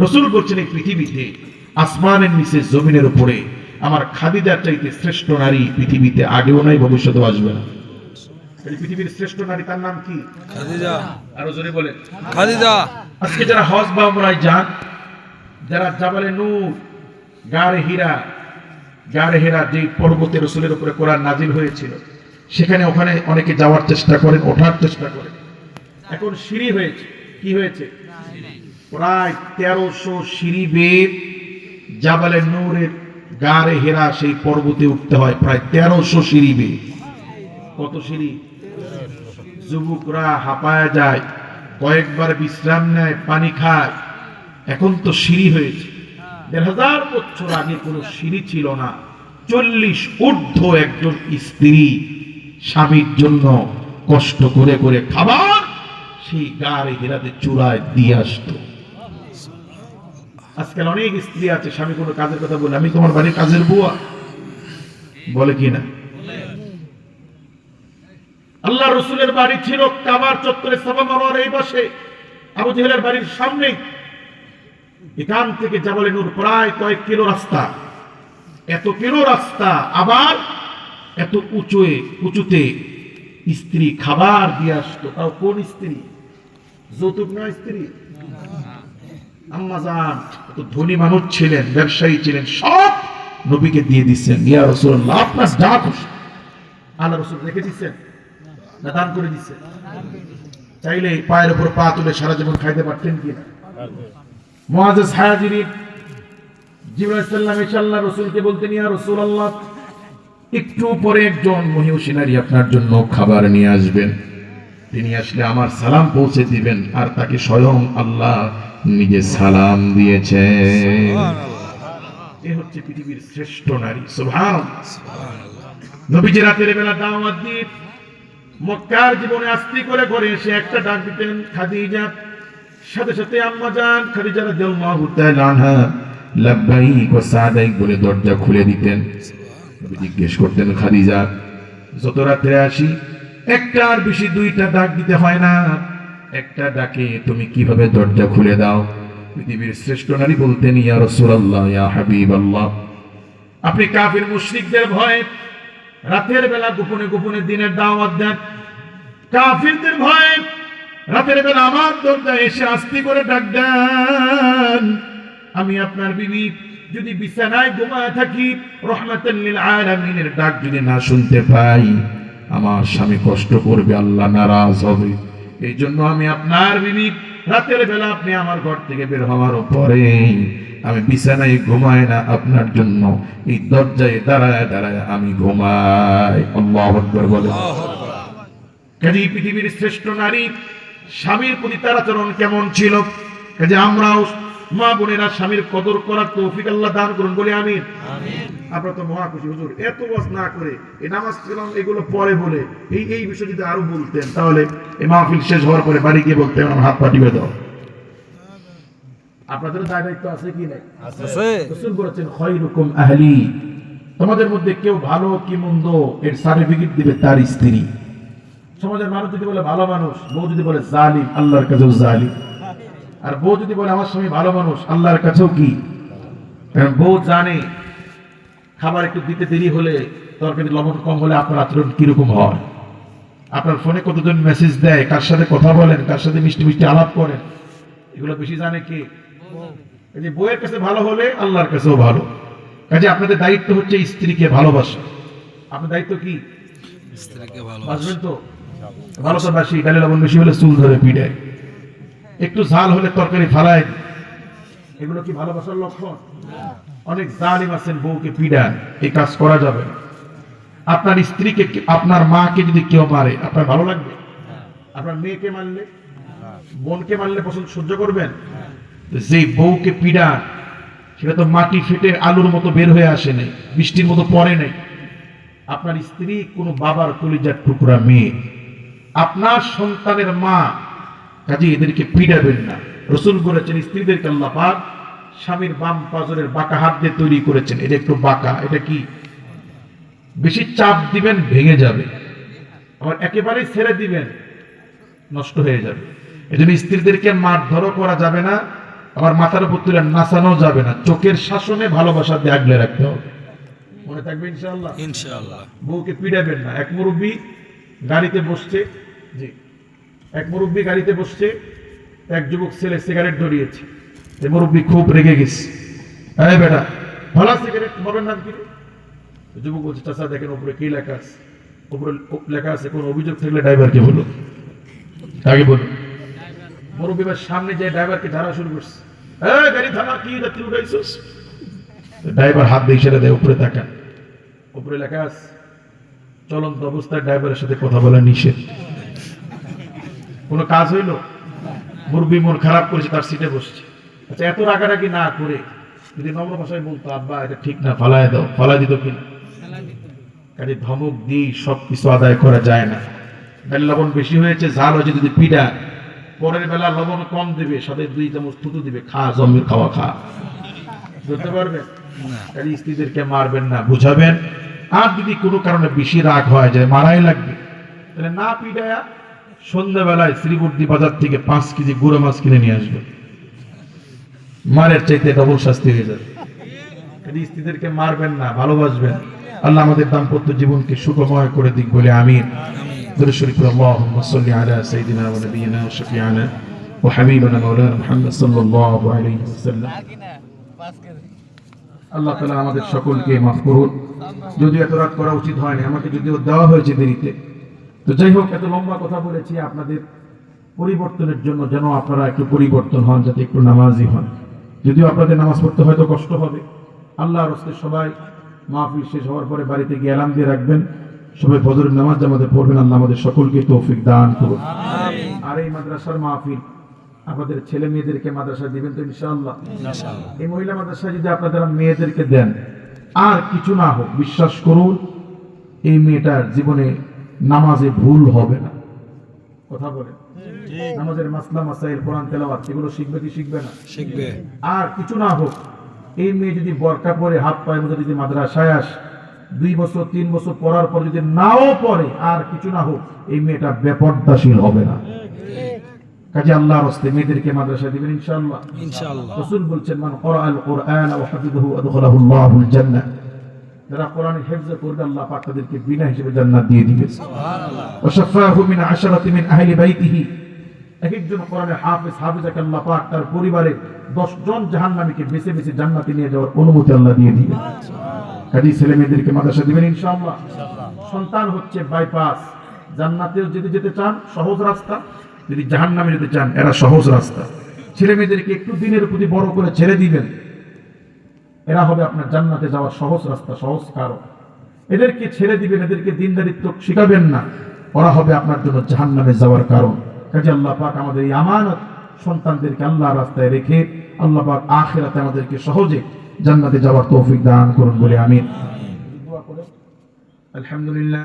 রাসূল বলছেন এই পৃথিবীতে আসমানের নিচে জমিনের উপরে আমার খাদিজার চাইতে শ্রেষ্ঠ নারী পৃথিবীতে আগেও নাই, ভবিষ্যতেও আসবে না। এই পৃথিবীর শ্রেষ্ঠ নারী তার নাম কি? খাদিজা। আরো জোরে বলেন খাদিজা। আজকে যারা হজ বা উমরায় যান, যারা জাবালে নূর, গারে হীরা যে পর্বতের রাসূলের উপরে কোরআন নাজিল হয়েছিল, ওখানে অনেকে যাওয়ার চেষ্টা করেন, ওঠার চেষ্টা করেন। এখন সিঁড়ি হয়েছে, কি হয়েছে? প্রায় 1300 সিঁড়ি বেয়ে জাবালে নূরের গারে হীরা সেই পর্বতে উঠতে হয়, প্রায় 1300 সিঁড়ি বেয়ে। কত সিঁড়ি? যুবকরা হাঁপায়া যায়, কয়েকবার বিশ্রাম নেয়, পানি খায়। এখন তো সিঁড়ি হয়েছে। 1000 বছর আগে কোনো সিঁড়ি ছিল না। 40 ঊর্ধ্ব একজন স্ত্রী স্বামীর জন্য কষ্ট করে করে খাবার সেই গারে হীরাতে চূড়ায় দিয়ে আসতো। আজকাল অনেক স্ত্রী আছে, স্বামী কোনো কাজের কথা বলে, আমি তোমার বাড়ির কাজের বুয়া, বলে কি না? আল্লাহ রসুলের বাড়ি ছিল কাবার চত্বরে, সাফা মারওয়ার এই পাশে, আবু জেহেলের বাড়ির সামনে। এখান থেকে জাবালে নূর প্রায় কয়েক কিলো রাস্তা। এত কিলো রাস্তা, আবার এত উঁচুতে স্ত্রী খাবার দিয়ে আসতো। তাও কোন স্ত্রী? যৌতুক নয় স্ত্রী। আম্মা জান তো ধনী মানুষ ছিলেন, ব্যবসায়ী ছিলেন, সব নবীকে দিয়ে দিচ্ছেন। ইয়া রাসূলুল্লাহ, আপনার যা খুশি। আল্লাহ রাসূল রেখে দিচ্ছেন না দান করে দিচ্ছেন? চাইলে পায়ের উপর পা তুলে সারা জীবন খাইতে পারতেন কি না? মুআজ্জিজ হাজিরিন, জিবরাইল আলাইহিস সালাম এসে আল্লাহ রাসূলকে বলতেন, ইয়া রাসূলুল্লাহ, একটু পরে একজন মহিষী নারী আপনার জন্য খাবার নিয়ে আসবেন। তিনি আসলে আমার সালাম পৌঁছে দিবেন। আর তাকে স্বয়ং আল্লাহ নিজে সালাম দিয়েছেন। এ হচ্ছে পৃথিবীর শ্রেষ্ঠ নারী। সুবহানাল্লাহ। নবীজি রাতের বেলা দাওয়াত দিয়ে মক্কার জীবনে আস্তি করে ঘরে এসে একটা ডাক দিতেন, খাদিজা। সাথে সাথে আম্মা জান খাদিজা রাদিয়াল্লাহু তাআলা আনহা লাব্বাইক ওয়া সাদাইক বলে দরজা খুলে দিতেন। নবী জিজ্ঞেস করতেন, খাদিজা, যত রাত্রে আসি একটার বেশি দুইটা ডাক দিতে হয় না, একটা ডাকে তুমি কিভাবে দরজা খুলে দাও? পৃথিবীর শ্রেষ্ঠ নারী বলতেন, ইয়া রাসূলুল্লাহ, ইয়া হাবিবাল্লাহ, আপনি কাফির মুশরিকদের ভয়ে রাতের বেলা গোপনে গোপনে দিনের দাওয়াত দেন, কাফিরদের ভয়ে রাতের বেলা আমার দরজায় এসে আস্তি করে ডাক দেন। আমি আপনার বিবি যদি বিছানায় ঘুমায় থাকি, রহমাতাল লিল আলামিনের ডাক যদি না শুনতে পাই, আমার স্বামী কষ্ট করবে, আল্লাহ নারাজ হবে। এই জন্য আমি আপনার বিবি রাতের বেলা আপনি আমার ঘর থেকে বের হওয়ার পরে আমি বিছানায় ঘুমাই না, আপনার জন্য এই দরজায় দাঁড়ায় দাঁড়ায় আমি ঘুমাই। আল্লাহু আকবার বলে। কাজে পৃথিবীর শ্রেষ্ঠ নারী স্বামীর প্রতি তার আচরণ কেমন ছিল? কাজে আমরাও মা বোনেরা স্বামীর কদর করার তৌফিক আল্লাহ দান করুন, বলি আমিন। আপনারা তো মহা খুশি, হুজুর এত ওয়াজ না করে এই নামাজ কালাম এগুলো পরে বলে এই বিষয় যদি আরো বলতেন, তাহলে এই মাহফিল শেষ হওয়ার পরে বাড়ি গিয়ে বলতেন, আমার হাত পা টিপে দাও। আপনাদের দায়িত্ব আছে কি নাই? আছে। রাসূল বলেছেন, খায়রুকুম আহলি, তোমাদের মধ্যে কেউ ভালো কি মন্দ এর সার্টিফিকেট দিবে তার স্ত্রী। সমাজের মানুষ যদি বলে ভালো মানুষ, বউ যদি বলে জালিম, আল্লাহর কাছেও জালিম। আর বউ যদি বলে আমার স্বামী ভালো মানুষ, আল্লাহর কাছেও কি? কারণ বউ জানে খাবার একটু দিতে দেরি হলে, তরকারি লবণ কম হলে আপনার আচরণ কিরকম হয়। আপনার ফোনে কতজন মেসেজ দেয়, কার সাথে কথা বলেন, কার সাথে মিষ্টি মিষ্টি আলাপ করেন, এগুলো বেশি জানে কে? এই যে বউয়ের কাছে ভালো হলে আল্লাহর কাছেও ভালো। কাজে আপনাদের দায়িত্ব হচ্ছে স্ত্রীকে ভালোবাসা। আপনার দায়িত্ব কি? স্ত্রীকে ভালোবাসবেন তো? ভালো তো বাসি, ডালে লবণ বেশি হলে চুল ধরে পিড়ে, একটু ঝাল হলে তরকারি ফালায়, এগুলো কি ভালোবাসার লক্ষণ? অনেক জালিম আছেন, বউকে পিড়ান, এই কাজ করা যাবে না। আপনার স্ত্রীকে, আপনার মাকে যদি কেউ মারে, আপনার ভালো লাগবে? আপনার মেয়েকে মারলে, বোনকে মারলে পছন্দ সহ্য করবেন? যে বউকে পিড়ান, সেটা তো মাটি ফেটে আলুর মতো বের হয়ে আসে নাই, বৃষ্টির মতো পড়ে নাই। আপনার স্ত্রী কোনো বাবার কলিজার টুকরা মেয়ে, আপনার সন্তানের মা। কাজে এদেরকে পিড়াবেন না। রাসূল বলেছেন, স্ত্রীদেরকে আল্লাহ পাক স্বামীর বাম পাজরের বাঁকা হাত দিয়ে তৈরি করেছেন। এটা একটু বাঁকা, এটা কি? বেশি চাপ দিবেন ভেঙে যাবে, আবার একেবারে ছেড়ে দিবেন নষ্ট হয়ে যাবে। এজন্য স্ত্রীদেরকে মারধরও করা যাবে না, আবার মাথার উপর তুলে নাচানো যাবে না, চোখের শাসনে ভালোবাসা দিয়ে আগলে রাখতে হবে। মনে থাকবে ইনশাআল্লাহ। ইনশাআল্লাহ। বউকে পিড়াবেন না। এক মুরব্বী গাড়িতে বসছে, জি, এক মুরব্বী গাড়িতে বসছে, এক যুবক ছেলে সিগারেট ধরিয়েছে। এই মুরব্বী খুব রেগে গেছে, এই বেটা ভালো সিগারেট, তোমার নাম কি? যুবক বলছে, চাচা দেখেন উপরে কি লেখা আছে। উপরে লেখা আছে কোন অভিযোগ থাকলে ড্রাইভারকে বলো, আগে বলো। মুরব্বী সামনে যে ড্রাইভারকে ধারা শুরু করছে, এই গাড়ি থামা, কি যাত্রী উঠাইছিস? ড্রাইভার হাত দিয়ে ইশারা দেয়, উপরে তাকান। উপরে লেখা আছে চলন্ত অবস্থায় ড্রাইভারের সাথে কথা বলা নিষেধ। কোনো কাজ হইল? মুরব্বী মন খারাপ করেছে, তার সিটে বসছে। আচ্ছা, এত রাগারাগি না করে যদি নম্র ভাষায় বলতো, আব্বা এটা ঠিক না, ফালায় দাও, ফালা দিত কিনা? কাজে ধমক দিয়ে সবকিছু আদায় করা যায় না। বেলা লবণ বেশি হয়েছে, ঝাল হয়েছে, যদি পিঠা, পরের বেলা লবণ কম দিবে, সাথে 2 চামচ থুতু দিবে, খা জমির খাওয়া খা। বুঝতে পারবেন? কাজে স্ত্রীদেরকে মারবেন না, বুঝাবেন। আর যদি কোনো কারণে বেশি রাগ হয় যায়, মারাই লাগবে, তাহলে না পিটায়া সন্ধ্যাবেলায় শ্রীবর্দী বাজার থেকে 5 কেজি গুঁড়ো মাছ কিনে নিয়ে আসবে, মারের চাইতে ডবল শাস্তি হয়ে যাবে। স্ত্রীদেরকে মারবেন না, ভালোবাসবেন। আল্লাহ আমাদের দাম্পত্য জীবনকে সুখময় করে দিক বলে আমিন। দরুদ শরীফ আল্লাহুম্মা সাল্লি আলা সাইয়্যিদিনা ওয়া নাবিয়িনা ওয়া শাফি'ানা ওয়া হাবিবানা মাওলানা মুহাম্মদ সাল্লাল্লাহু আলাইহি ওয়াসাল্লাম। আল্লাহ তাআলা আমাদের সকলকে মাফ করুন। যদি এত রাত করা উচিত হয়নি, আমাকে যদিও দেওয়া হয়েছে দেরিতে, তো যাই হোক, এত লম্বা কথা বলেছি আপনাদের পরিবর্তনের জন্য, যেন আপনারা একটু পরিবর্তন হন, যাতে একটু নামাজি হন। যদিও আপনাদের নামাজ পড়তে হয়তো কষ্ট হবে, আল্লাহর রাস্তে সবাই মাহফিল শেষ হওয়ার পরে বাড়িতে গিয়ে এলান দিয়ে রাখবেন, সবাই ফজরের নামাজ জামাতে পড়বেন। আল্লাহ আমাদের সকলকে তৌফিক দান করুন। আর এই মাদ্রাসার মাহফিল আপনাদের ছেলে মেয়েদেরকে মাদ্রাসা দিবেন তো ইনশাআল্লাহ? এই মহিলা মাদ্রাসা যদি আপনারা মেয়েদেরকে দেন, আর কিছু না হোক, বিশ্বাস করুন এই মেয়েটার জীবনে নামাজে ভুল হবে না। কথা বলেন? নামাজের মাসলা মাসাইল, কোরআন তেলাওয়াত, এগুলো শিখবে কি শিখবে না? শিখবে। আর কিছু না হোক, এই মেয়ে যদি বরকা পরে হাত পায়ের মধ্যে যদি মাদ্রাসায় আস, 2 বছর 3 বছর পড়ার পর যদি নাও পড়ে, আর কিছু না হোক, এই মেয়েটা বেপর্দাশীল হবে না। কাজে আল্লাহর রাস্তে মেয়েদেরকে মাদ্রাসা দিবেন ইনশাআল্লাহ। ইনশাআল্লাহ। রাসূল বলছেন, মান ক্বরাআল কুরআন ওয়া হাফিযাহু আদখালাহু আল্লাহুল জান্নাহ। যারা কোরআন হিফজ করবে, আল্লাহ পাক তাদেরকে বিনা হিসেবে জান্নাত দিয়ে দিবেন। সুবহানাল্লাহ। ওয়া শাফাহু মিন 10 মিন আহলি বাইতিহি। একজন কোরআনের হাফেজ, হাফেজাকে আল্লাহ পাক তার পরিবারে 10 জন জাহান্নামীকে বেছে বেছে জান্নাতে নিয়ে যাওয়ার অনুমতি আল্লাহ দিয়ে দিবেন। কাজে ছেলে মেয়েদেরকে মাদ্রাসা দিবেন ইনশাআল্লাহ। সন্তান হচ্ছে বাইপাস, জান্নাতেও যদি যেতে চান সহজ রাস্তা, যদি জাহান্নামে যেতে চান এরা সহজ রাস্তা। ছেলে মেয়েদেরকে একটু দিনের প্রতি বড় করে ছেড়ে দিবেন, এরা হবে আপনার জান্নাতে যাওয়ার সহজ রাস্তা, সহজ কারণ। এদেরকে ছেড়ে দিবেন, এদেরকে দিনদারিত্ব শিখাবেন না, ওরা হবে আপনার জন্য জাহান্নামে যাওয়ার কারণ। কাজে আল্লাহ পাক আমাদের এই আমানত সন্তানদেরকে আল্লাহর রাস্তায় রেখে আল্লাহ পাক আখিরাতে আমাদেরকে সহজে জান্নাতে যাওয়ার তৌফিক দান করুন বলে আমিন। আলহামদুলিল্লাহ।